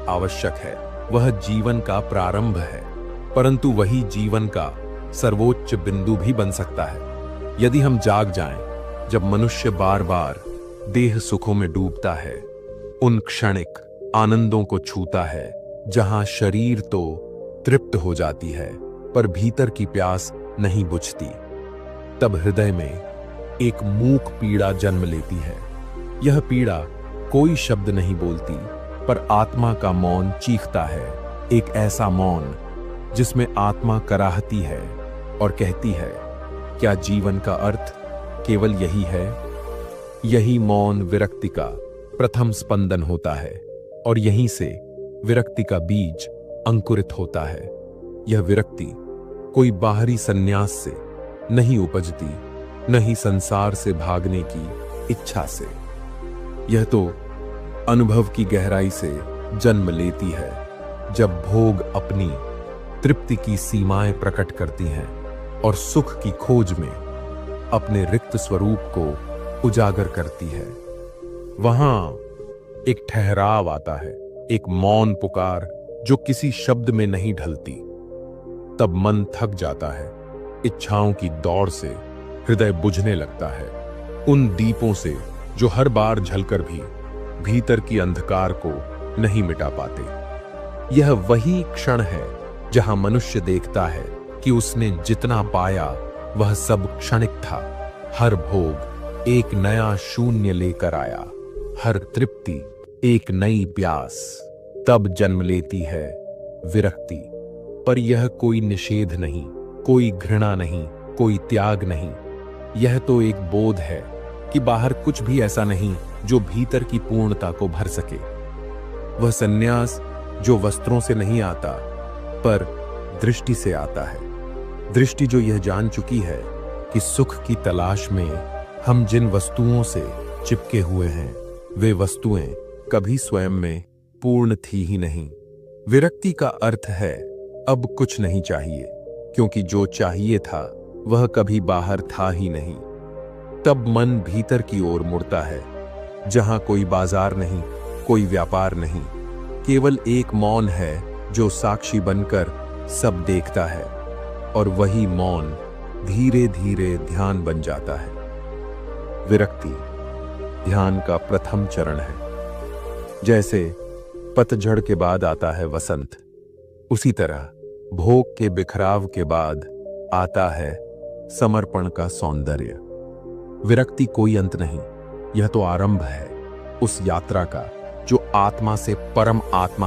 आवश्यक है, वह जीवन का प्रारंभ है, परंतु वही जीवन का सर्वोच्च बिंदु भी बन सकता है। यदि हम जाग जाएं, जब मनुष्य बार बार देह सुखों में डूबता है, उन क्षणिक आनंदों को छूता है जहां शरीर तो तृप्त हो जाती है पर भीतर की प्यास नहीं बुझती, तब हृदय में एक मूक पीड़ा जन्म लेती है। यह पीड़ा कोई शब्द नहीं बोलती, पर आत्मा का मौन चीखता है, एक ऐसा मौन जिसमें आत्मा कराहती है और कहती है, क्या जीवन का अर्थ केवल यही है? यही मौन विरक्ति का प्रथम स्पंदन होता है और यहीं से विरक्ति का बीज अंकुरित होता है। यह विरक्ति कोई बाहरी संन्यास से नहीं उपजती, न ही संसार से भागने की इच्छा से। यह तो अनुभव की गहराई से जन्म लेती है, जब भोग अपनी तृप्ति की सीमाएं प्रकट करती हैं और सुख की खोज में अपने रिक्त स्वरूप को उजागर करती है। वहां एक ठहराव आता है, एक मौन पुकार जो किसी शब्द में नहीं ढलती। तब मन थक जाता है, इच्छाओं की दौड़ से हृदय बुझने लगता है, उन दीपों से जो हर बार झलकर भी भीतर की अंधकार को नहीं मिटा पाते। यह वही क्षण है जहां मनुष्य देखता है कि उसने जितना पाया वह सब क्षणिक था। हर भोग एक नया शून्य लेकर आया, हर तृप्ति एक नई प्यास। तब जन्म लेती है विरक्ति। पर यह कोई निषेध नहीं, कोई घृणा नहीं, कोई त्याग नहीं। यह तो एक बोध है कि बाहर कुछ भी ऐसा नहीं जो भीतर की पूर्णता को भर सके। वह संन्यास जो वस्त्रों से नहीं आता, पर दृष्टि से आता है। दृष्टि जो यह जान चुकी है कि सुख की तलाश में हम जिन वस्तुओं से चिपके हुए हैं, वे वस्तुएं कभी स्वयं में पूर्ण थी ही नहीं। विरक्ति का अर्थ है अब कुछ नहीं चाहिए, क्योंकि जो चाहिए था वह कभी बाहर था ही नहीं। तब मन भीतर की ओर मुड़ता है, जहां कोई बाजार नहीं, कोई व्यापार नहीं, केवल एक मौन है जो साक्षी बनकर सब देखता है, और वही मौन धीरे धीरे ध्यान बन जाता है। विरक्ति ध्यान का प्रथम चरण है। जैसे पतझड़ के बाद आता है वसंत, उसी तरह भोग के बिखराव के बाद आता है समर्पण का सौंदर्य। विरक्ति कोई अंत नहीं, यह तो आरंभ है उस यात्रा का जो आत्मा से परम आत्मा